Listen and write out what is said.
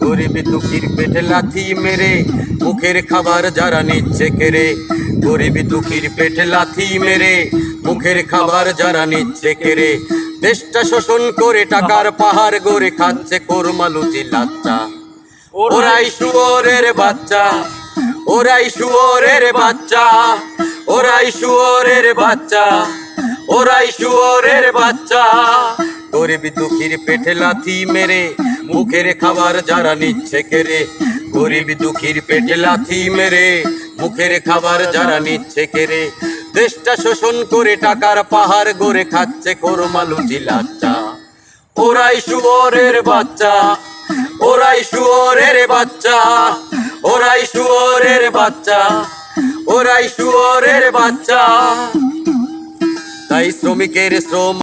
গরিব দুঃখীর পেটে লাথি মেরে মুখের খাবার যারা নিচ্ছে কেড়ে, গরিব দুঃখীর পেটে লাথি মেরে মুখের খাবার যারা নিচ্ছে কেড়ে, দেশটা শোষণ করে টাকার পাহাড় গড়ে খাচ্ছে কোরমালুচি লাচ্চা। ওরাই শুয়োরের বাচ্চা, ওরাই শুয়োরের বাচ্চা, ওরাই শুয়োরের বাচ্চা, ওরাই শুয়োরের বাচ্চা। গরিব দুঃখীর পেটে লাথি মেরে মুখের খাবার যারা নিচ্ছে কেড়ে, গরিব দুঃখীর পেটে লাথি মেরে মুখের খাবার যারা নিচ্ছে কেড়ে, দেশটা শোষণ করে টাকার পাহাড় গড়ে খাচ্ছে কোরমালুচি লাচ্চা। ওরাই শুয়োরের বাচ্চা, ওরাই শুয়োরের বাচ্চা, ওরাই শুয়োরের বাচ্চা, ওরাই শুয়োরের বাচ্চা। তাই শ্রমিকের শ্রম